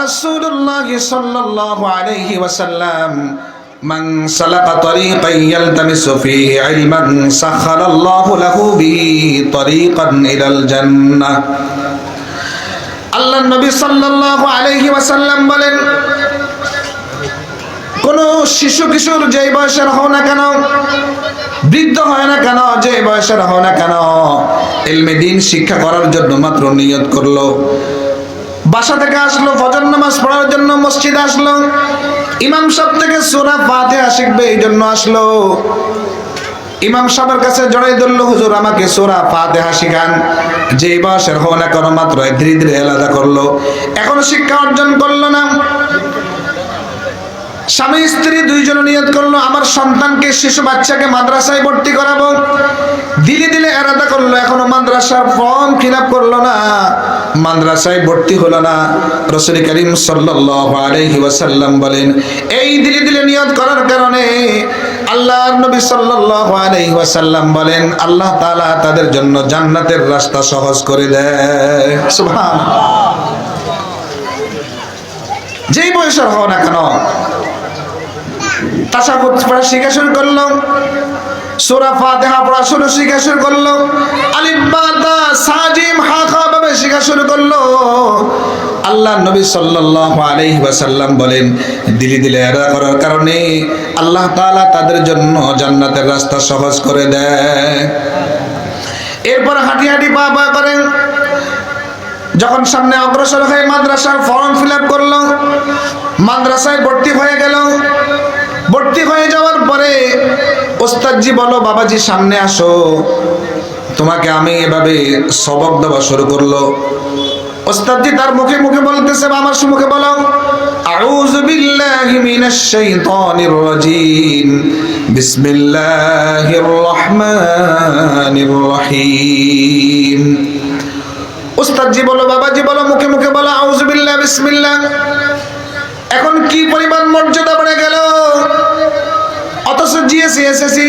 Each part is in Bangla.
রাসূলুল্লাহ সাল্লাল্লাহু আলাইহি ওয়াসাল্লাম মান সালাকা তরিকান ইয়ালতামিসু ফীহি ইলমান সাখারাল্লাহু লাহু বিহি তরিকান ইলাল জান্নাহ। আল্লাহর নবী সাল্লাল্লাহু আলাইহি ওয়াসাল্লাম বলেন, কোন শিশু কিশোর যেই বয়সের হও না কেন, বৃদ্ধ হয় না কেন, যে বয়সের হও না কেন, ইলমে দ্বীন শিক্ষা করার জন্য মাত্র নিয়ত করলো, বাসা থেকে আসলো, ফজর নামাজ পড়ার জন্য মসজিদে আসলো, ইমাম সাহেব থেকে সূরা ফাতিহা শিখবে এই জন্য আসলো, ইমাম সাহেবের কাছে জড়াই ধরলো, হুজুর আমাকে সূরা ফাতিহা শিখান, যে বয়সের হও না কেন মাত্র ধীরে ধীরে আলাদা করলো, এখনো শিক্ষা অর্জন করলো না। স্বামী স্ত্রী দুইজন নিয়ত করলো আমার সন্তানকে, শিশু বাচ্চাকে মাদ্রাসায় ভর্তি করাবো, দিলে দিলে এরাদা করলো, এখনো মাদ্রাসার ফর্ম ফিল আপ করলো না, মাদ্রাসায় ভর্তি হলো না। রাসূল করিম সাল্লাল্লাহু আলাইহি ওয়াসাল্লাম বলেন, এই দিলে দিলে নিয়ত করার কারণে আল্লাহর নবী সাল্লাল্লাহু আলাইহি ওয়াসাল্লাম বলেন, আল্লাহ তাআলা তাদের জন্য জান্নাতের রাস্তা সহজ করে দেয়। সুবহানাল্লাহ। যেই বয়সের হও না কেন, তাশাহুদ পড়া শিখা শুরু করলো, সূরা ফাতিহা পড়া শিখা শুরু করলো, আলিফ বা তা সাজিম হা খা ভাবে শিখা শুরু করলো। আল্লাহর নবী সাল্লাল্লাহু আলাইহি ওয়াসাল্লাম বলেন, দিলে দিলে এরা করার কারণে আল্লাহ তাআলা তাদের জন্য জান্নাতের রাস্তা সহজ করে দেয়। এরপর হাঁটি হাঁটি পা পা করেন, যখন সামনে অগ্রসর হয়ে মাদ্রাসার ফর্ম ফিল আপ করলো, মাদ্রাসায় ভর্তি হয়ে গেল। ভর্তি হয়ে যাওয়ার পরে ওস্তাদজি বলো, বাবাজি সামনে আসো, তোমাকে আমি এভাবে সবক দেওয়া শুরু করলো। ওস্তাদজি তার মুখে মুখে বলতেছে, আমার মুখে বলো, আউযু বিল্লাহি মিনাশ শাইতানির রাজিম, বিসমিল্লাহির রহমানির রহিম। ওস্তাদজি বলো, বাবাজি বলো, মুখে মুখে বলো আউযু বিল্লাহ বিসমিল্লাহ। এখন কি পরিমাণ মর্যাদা বেড়ে গেল। অথচ জিএসসি এসএসসি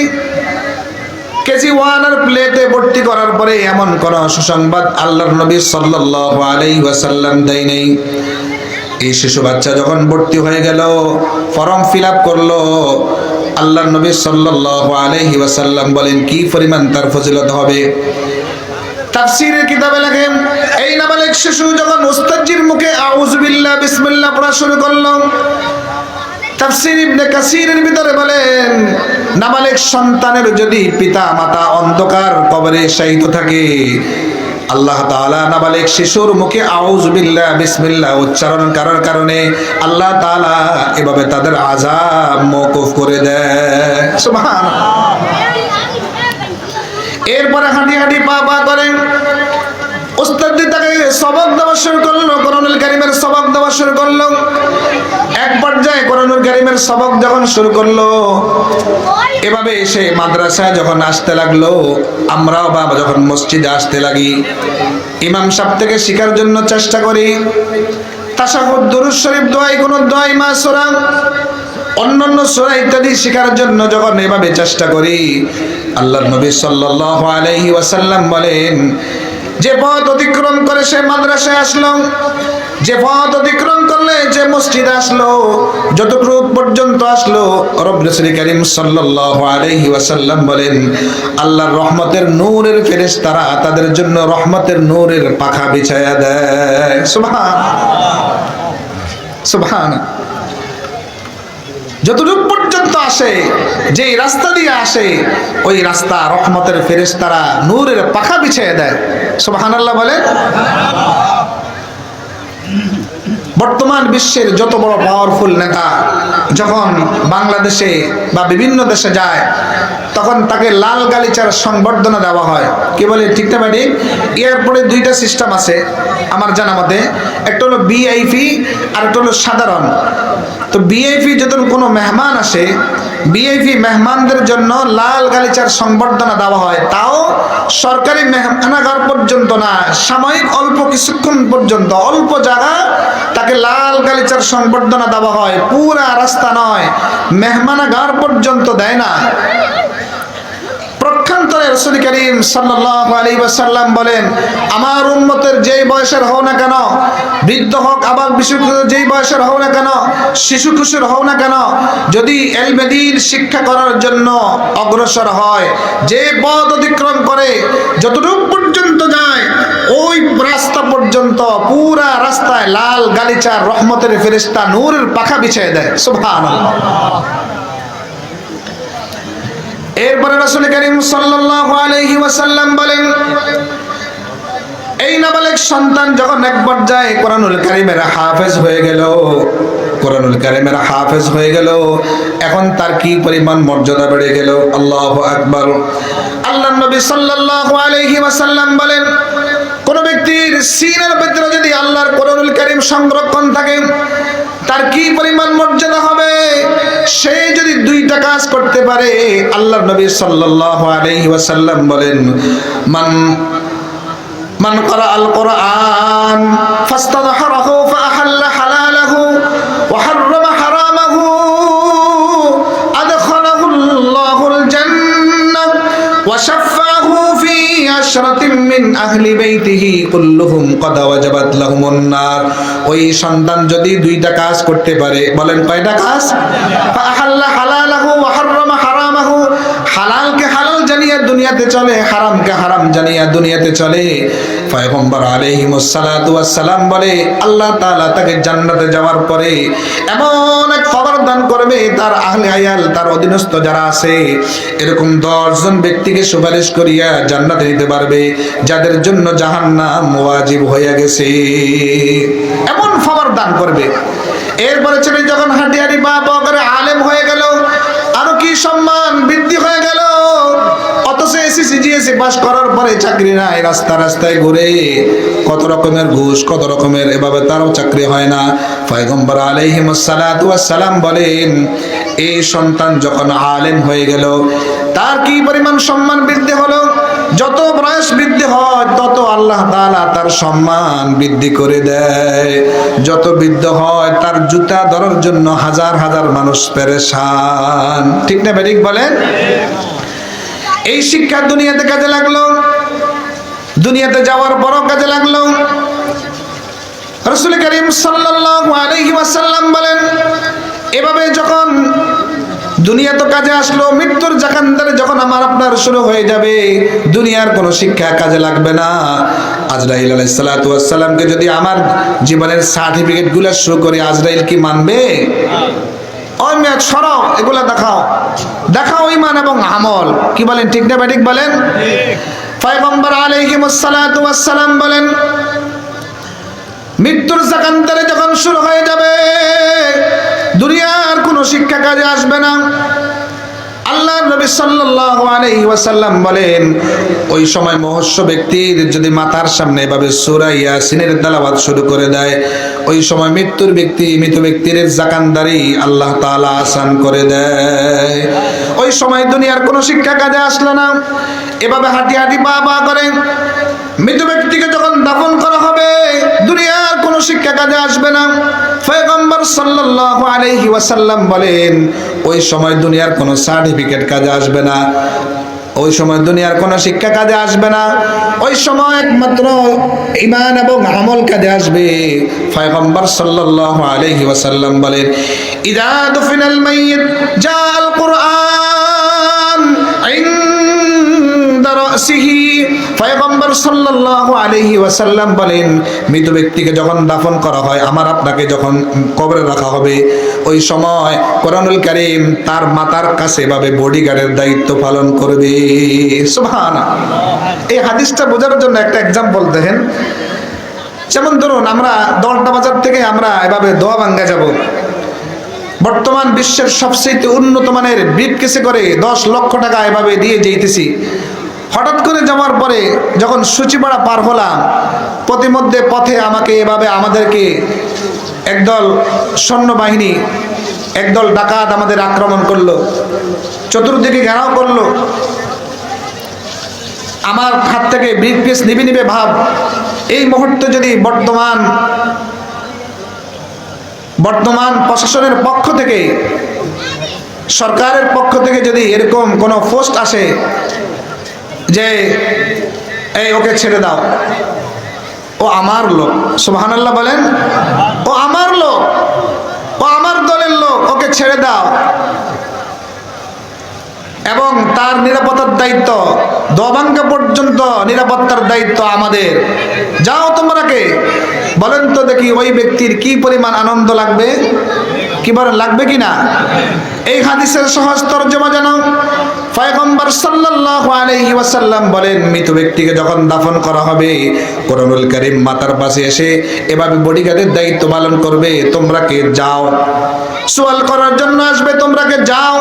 কেজি 1 আর প্লেতে ভর্তি করার পরে এমন কোন সুসংবাদ আল্লাহর নবী সাল্লাল্লাহু আলাইহি ওয়াসাল্লাম দেয় নাই। এই শিশু বাচ্চা যখন ভর্তি হয়ে গেল, ফর্ম ফিল আপ করলো, আল্লাহর নবী সাল্লাল্লাহু আলাইহি ওয়াসাল্লাম বলেন কি পরিমাণ তার ফজিলত হবে। তাফসীরের কিতাবে লেখেন, এই নাবালেগ শিশু যখন উস্তাদজির মুখে আউযু বিল্লাহ বিসমিল্লাহ পড়া শুরু করলো, তাফসীর ইবনে কাসিরের ভিতরে বলেন, নাবালেগ সন্তানের যদি পিতা মাতা অন্ধকার কবরে শায়িত থাকে, আল্লাহ তাআলা নাবালেগ শিশুর মুখে আউযু বিল্লাহ বিসমিল্লাহ উচ্চারণ করার কারণে আল্লাহ তাআলা এভাবে তাদের আযাব মওকুফ করে দেয়। সুবহানাল্লাহ। এরপরে হাঁটি হাঁটি পা পা করেন, উস্তাদজি তাকে সবক দেওয়া শুরু করলো, কোরআনুল কারীমের সবক দেওয়া শুরু করলো। এক পর্যায়ে কোরআনুল কারীমের সবক যখন শুরু করলো, এভাবে এসে মাদ্রাসায় যখন আসতে লাগলো, আমরাও বা যখন মসজিদে আসতে লাগি, ইমাম সাহেব থেকে শেখার জন্য চেষ্টা করি। তাশাহুদ, দুরূদ শরীফ, দোয়াই, কোন দোয়াই মা সূরা, অন্যান্য সূরা ইত্যাদি শেখার জন্য যখন এভাবে চেষ্টা করি, আল্লাহর নবী সাল্লাল্লাহু আলাইহি ওয়াসাল্লাম বলেন, যে পথ অতিক্রম করে সে মাদ্রাসায় আসলো, যে পথ অতিক্রম করলে যে মসজিদে আসলো, যতটুকু পর্যন্ত আসলো, রাসূল করিম সাল্লাল্লাহু আলাইহি ওয়াসাল্লাম বলেন, আল্লাহর রহমতের নূরের ফেরেশতারা তাদের জন্য রহমতের নূরের পাখা বিছায়া দেয়। সুবহানাল্লাহ, সুবহানাল্লাহ। যতটুকু পর্যন্ত আসে, যে রাস্তা দিয়ে আসে, ওই রাস্তা রহমতের ফেরেশতারা নূরের পাখা বিছিয়ে দেয়। সুবহানাল্লাহ বলে। বর্তমান বিশ্বের যত বড় পাওয়ারফুল নেতা যখন বাংলাদেশে বা বিভিন্ন দেশে যায়, তখন তাকে লাল গালিচার সংবর্ধনা দেওয়া হয়। কি বলে, ঠিক না ম্যাডি? এয়ারপোর্টে দুইটা সিস্টেম আছে আমার জানা মতে, একটা হলো ভিআইপি আর একটা হলো সাধারণ। তো ভিআইপি যখন কোনো মেহমান আসে, ভিআইপি মেহমানদের জন্য লাল গালিচার সংবর্ধনা দেওয়া হয়, তাও সরকারি মেহমানাগার পর্যন্ত না, সাময়িক অল্প কিছুক্ষণ পর্যন্ত, অল্প জায়গা তাকে লাল গালিচার সংবর্ধনা দেওয়া হয়, পুরা রাস্তা নয়, মেহমানাগার পর্যন্ত দেয় না। প্রখ্যাত পক্ষান্তরে রাসূল করিম সাল্লাল্লাহু আলাইহি ওয়াসাল্লাম বলেন, আমার উম্মতের যেই বয়সের হও না কেন, বৃদ্ধ হোক আবার বিশুদ্ধ যেই বয়সের হও না কেন, শিশু কিশোর হও না কেন, যদি ইলমে দ্বীন শিক্ষা করার জন্য অগ্রসর হয়, যে পথ অতিক্রম করে যতটুকু পর্যন্ত যায়, ওই রাস্তা পর্যন্ত পুরা রাস্তায় লাল গালিচার রহমতের ফেরেশতা নূরের পাখা বিছিয়ে দেয়। সুবহানাল্লাহ। এরপরে রাসূল করিম সাল্লাল্লাহু আলাইহি ওয়াসাল্লাম বলেন, এই নাবালেগ সন্তান যখন এক পর্যায়ে কোরআনুল কারীমের হাফেজ হয়ে গেল, কোরআনুল কারীমের হাফেজ হয়ে গেল, এখন তার কি পরিমাণ মর্যাদা বেড়ে গেল। আল্লাহু আকবার। আল্লাহর নবী সাল্লাল্লাহু আলাইহি ওয়াসাল্লাম বলেন, কোন ব্যক্তির সিনার ভিতরে যদি আল্লাহর কোরআনুল কারীম সংরক্ষণ থাকে, তার কি পরিমাণ মর্যাদা হবে। সে যদি দুইটা কাজ করতে পারে, আল্লাহর নবী সাল্লাল্লাহু আলাইহি ওয়াসাল্লাম বলেন, মান ক্বারা আল কুরআন ফাস্তাযহারাহু ফাআহাল্লা হালালাহু ওয়া হাররামা হারামাহু আদখালাহুল্লাহুল জান্নাহ ওয়া শাফাআহু ফি আশরাতিন মিন আহলি বাইতিহি কুল্লুহুম কদ ওয়াজাবাত লাহুমুন নার। ওই সন্তান যদি দুইটা কাজ করতে পারে, বলেন কয়টা কাজ? ফাআহাল্লা হালালাহু ওয়া হাররামা হারামাহু, হালালকে হালাল জানিয়ে দুনিয়াতে চলে, হারামকে হারাম জানিয়ে দুনিয়াতে চলে। পয়গম্বর আলাইহিমুস সালাতু ওয়াস সালাম বলে, আল্লাহ তাআলা তাকে জান্নাতে যাওয়ার পরে এমন এক খবর দান করবে, তার আহলে আয়াল, তার অধীনস্থ যারা আছে, এরকম 10 জন ব্যক্তিকে সুপারিশ করিয়া জান্নাতে নিতে পারবে, যাদের জন্য জাহান্নাম ওয়াজিব হয়ে গেছে। এমন খবর দান করবে। এরপরে ছেলে যখন হাঁটিয়ারি পা পা করে আলেম হয়ে গেল, আরো কি সম্মান বৃদ্ধি হয়ে গেল। অথচ এসএসসি জিএসসি পাস করার পরে চাকরি নাই, রাস্তা রাস্তায় ঘুরে কত রকমের ঘুষ, কত রকমের, এভাবে তারও চাকরি হয় না। পয়গম্বর আলাইহিমুস সালাতু ওয়াস সালাম বলেন, এই সন্তান যখন আলেম হয়ে গেল, তার কি পরিমাণ সম্মান বৃদ্ধি হলো। যত বয়স বৃদ্ধি হয়, তত আল্লাহ তাআলা তার সম্মান বৃদ্ধি করে দেয়। যত বৃদ্ধ হয়, তার জুতা ধরার জন্য হাজার হাজার মানুষ পেরেশান। ঠিক না বেঠিক বলেন? এই শিক্ষা দুনিয়াতে কাজে লাগলো, দুনিয়াতে যাওয়ার পরও কাজে লাগলো। রাসূল করিম সাল্লাল্লাহু আলাইহি ওয়াসাল্লাম বলেন, এভাবে যখন দুনিয়া তো কাজে আসলো, মৃত্যুর জাকান্দারে যখন আমার আপনার শুরু হয়ে যাবে, দুনিয়ার কোনো শিক্ষা কাজে লাগবে না। আজরাইল আলাইহিস সালাতু ওয়াস সালামকে যদি আমার জীবনের সার্টিফিকেট গুলো শো করে, আজরাইল কি মানবে? ওই মেয়ে সরাও, এগুলা দেখাও, দেখাও ঈমান এবং আমল। কি বলেন, ঠিক না বেঠিক বলেন? পয়গম্বর আলাইহিমুস সালাতু ওয়াস সালাম বলেন, মৃত্যুর জাকান্দারে যখন শুরু হয়ে যাবে, দুনিয়ার কোনো শিক্ষা কাজে আসবে না। আল্লাহর নবী সাল্লাল্লাহু আলাইহি ওয়াসাল্লাম বলেন, ওই সময় মহস্য ব্যক্তির যদি মাথার সামনে এভাবে সূরা ইয়াসিনের তেলাওয়াত শুরু করে দেয়, ওই সময় মৃত ব্যক্তির জাকানদারি আল্লাহ তাআলা আসান করে দেয়। ওই সময় দুনিয়ার কোনো শিক্ষা কাজে আসলো না। এভাবে হাঁটি হাঁটি পা পা করে মৃত ব্যক্তিকে যখন দাফন করা হবে, দুনিয়ার কোনো শিক্ষা কাজে আসবে না। পয়গম্বর সাল্লাল্লাহু আলাইহি ওয়াসাল্লাম বলেন, ওই সময় দুনিয়ার কোনো সার্টিফিকেট কাজে আসবে না, ওই সময় দুনিয়ার কোনো শিক্ষা কাজে আসবে না। ওই সময় একমাত্র ঈমান এবং আমল কাজে আসবে। পয়গম্বর সাল্লাল্লাহু আলাইহি ওয়াসাল্লাম বলেন, ইযা দুফিনাল মাইয়িত জাআল কুরআন ইনদা রাসিহি। পয়গম্বর সাল্লাল্লাহু আলাইহি ওয়াসাল্লাম বলেন, মৃত ব্যক্তিকে যখন দাফন করা হয়, আমার আপনাকে যখন কবরে রাখা হবে, ওই সময় কোরআনুল কারীম তার মাথার কাছে ভাবে বডিগার্ডের দায়িত্ব পালন করবে। সুবহানাল্লাহ। এই হাদিসটা বোঝার জন্য একটা এক্সাম্পল দেখেন। যেমন ধরুন, আমরা দলটা বাজার থেকে আমরা এভাবে দোয়া ভাঙ্গা যাব, বর্তমান বিশ্বের সবচেয়ে উন্নত মানের ব্রিফকেসে করে 10 লক্ষ টাকা এভাবে দিয়ে যেতেছি। হঠাৎ করে যাওয়ার পরে যখন সূচিপাড়া পার হলাম, প্রতিমধ্যে পথে আমাকে এভাবে আমাদেরকে একদল সৈন্যবাহিনী, একদল ডাকাত আমাদের আক্রমণ করলো, চতুর্দিকে ঘেরাও করলো। আমার হাত থেকে ব্রিফকেস নিবে নিবে ভাব। এই মুহূর্তে যদি বর্তমান প্রশাসনের পক্ষ থেকে, সরকারের পক্ষ থেকে যদি এরকম কোনো পোস্ট আসে, যে এই ওকে ছেড়ে দাও, ও আমার লোক। সুবহানাল্লাহ বলেন। ও আমার লোক, ও আমার দলের লোক, ওকে ছেড়ে দাও। এবং তার নিরাপত্তার দায়িত্ব দোয়াবাঙ্গা পর্যন্ত নিরাপত্তার দায়িত্ব আমাদের। যাও তোমরাকে। বলেন তো দেখি ওই ব্যক্তির কি পরিমাণ আনন্দ লাগবে? কি বলেন, লাগবে কিনা? এই হাদিসের সহজ তরজমা জানো, পয়গম্বর সাল্লাল্লাহু আলাইহি ওয়াসাল্লাম বলেন, মৃত ব্যক্তিকে যখন দাফন করা হবে, কোরআনুল কারীম মাথার পাশে এসে এভাবে বডিগার্ডের দায়িত্ব পালন করবে, তোমরা কে যাও। সওয়াল করার জন্য আসবে, তোমরা কে যাও।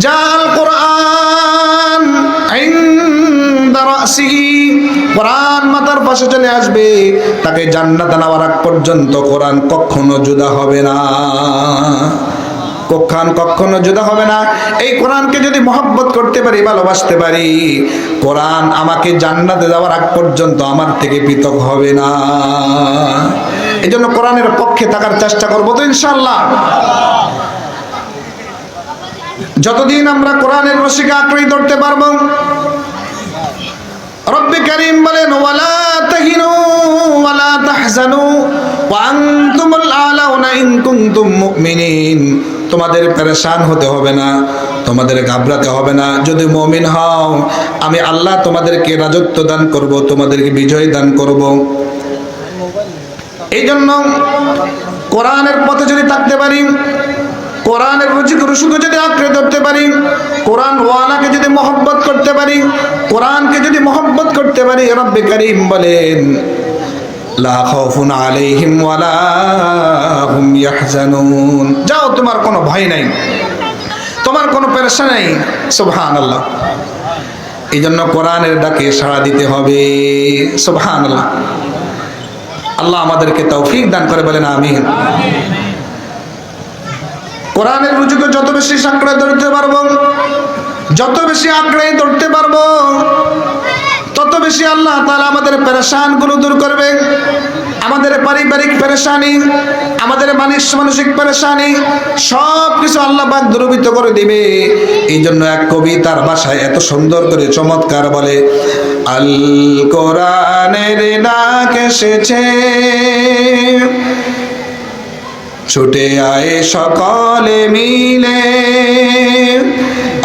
জাল কোরআন ইনদা রাসিহি, কোরআন মাথার পাশে চলে আসবে, তাকে জান্নাত নেওয়ার আগ পর্যন্ত কোরআন কখনো জুদা হবে না। কখনো জুদা হবে না। এই কোরআনকে যদি মহব্বত করতে পারি, ভালোবাসতে পারি, কোরআন আমাকে জান্নাতে যাওয়ার আগ পর্যন্ত আমার থেকে পৃথক হবে না। এই জন্য কোরআনের পক্ষে থাকার চেষ্টা করবো তো ইনশাআল্লাহ। যতদিন আমরা কোরআনের রশিকে আঁকড়ে ধরতে পারবো, রব্বে কারীম বলেন, ওয়ালা তাহিনু ওয়ালা তাহজানু ওয়া আনতুমুল আলাউনা ইন কুনতুম মুমিনিন। তোমাদের পেরেশান হতে হবে না, তোমাদের ঘাবড়াতে হবে না। যদি মুমিন হও, আমি আল্লাহ তোমাদেরকে রাজত্ব দান করব, তোমাদেরকে বিজয় দান করব। এই জন্য কোরআনের পথে যদি থাকতে পারি, কোরআনের রসুলকে যদি আঁকড়ে ধরতে পারি, কোরআন ওয়ালাকে যদি মহব্বত করতে পারি, কোরআনকে যদি মহব্বত করতে পারি, রব্বে কারীম বলেন, লা খাউফুন আলাইহিম ওয়ালা হুম ইয়াহজানুন। যাও, তোমার কোনো ভয় নাই, তোমার কোনো পেরেশানি নাই। সুবহানাল্লাহ। এই জন্য কোরআনের ডাকে সাড়া দিতে হবে। সুবহানাল্লাহ। আল্লাহ আমাদেরকে তৌফিক দান করে, বলেন আমিন। কোরআনের রুজুকে যত বেশি আঁকড়ে ধরতে পারবো, যত বেশি আঁকড়ে ধরতে পারবো, তত বেশি আল্লাহ তাআলা আমাদের পেরেশান গুলো দূর করবে। আমাদের পারিবারিক পেরেশানি, আমাদের মানসিক পেরেশানি, সব কিছু আল্লাহ পাক দূরীভূত করে দিবে। এই জন্য এক কবি তার ভাষায় এত সুন্দর করে চমৎকার বলে, আল কোরআনের ডাক এসেছে, ছুটে আয় সকলে মিলে,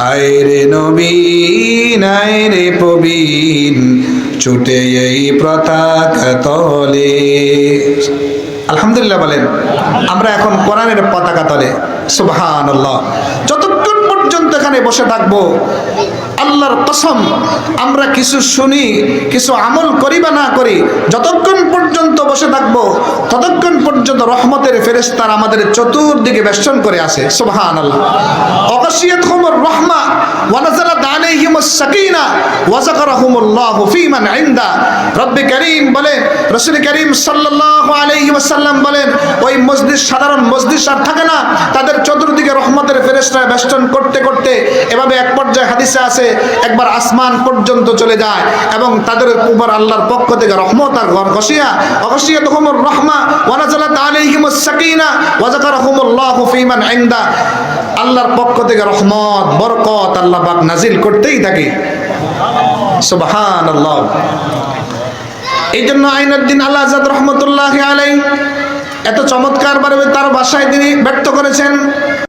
আয় রে নবীন, আয় রে প্রবীণ, ছুটে এই পতাকা তলে। আলহামদুলিল্লাহ বলেন। আমরা এখন কোরআনের পতাকা তলে। সুবহানাল্লাহ। যতক্ষণ পর্যন্ত এখানে বসে থাকবো, আল্লাহর কসম, আমরা কিছু শুনি, কিছু আমল করি বা না করি, যতক্ষণ পর্যন্ত বসে থাকবো, ততক্ষণ পর্যন্ত রহমতের ফেরেশতারা আমাদের চতুর্দিকে বেষ্টন করে আসে। সুবহানাল্লাহ। অগাশিয়াতহুমুর রাহমা ওয়া নাযালাত আলাইহিমুস সাকিনা ওয়া যাকারাহুমুল্লাহু ফীমান ইনদা। রব্বে কারীম বলেন, রাসূল কারীম সাল্লাল্লাহু আলাইহি ওয়াসাল্লাম বলেন, ওই মসজিদ, সাধারণ মসজিদ আর থাকে না, তাদের চতুর্দিকে রহমতের ফেরেশতারা বেষ্টন করতে করতে এভাবে এক পর্যায়ে হাদিসে আছে, একবার আসমান পর্যন্ত চলে যায় এবং তাদের উপর আল্লাহর পক্ষ থেকে রহমত আর অগাশিয়াতহুমুর রাহমা ওয়া নাযালাত আলাইহিমুস সাকিনা ওয়া যাকারাহুমুল্লাহু ফীমান ইনদা। আল্লাহর পক্ষ থেকে রহমত, বরকত আল্লাহ পাক নাজিল করতেই থাকে। সুবহানাল্লাহ। এই জন্য আইনুদ্দিন আল আজাদ রহমতুল্লাহি আলাইহি এত চমৎকার ভাবে তার ভাষায় তিনি ব্যক্ত করেছেন,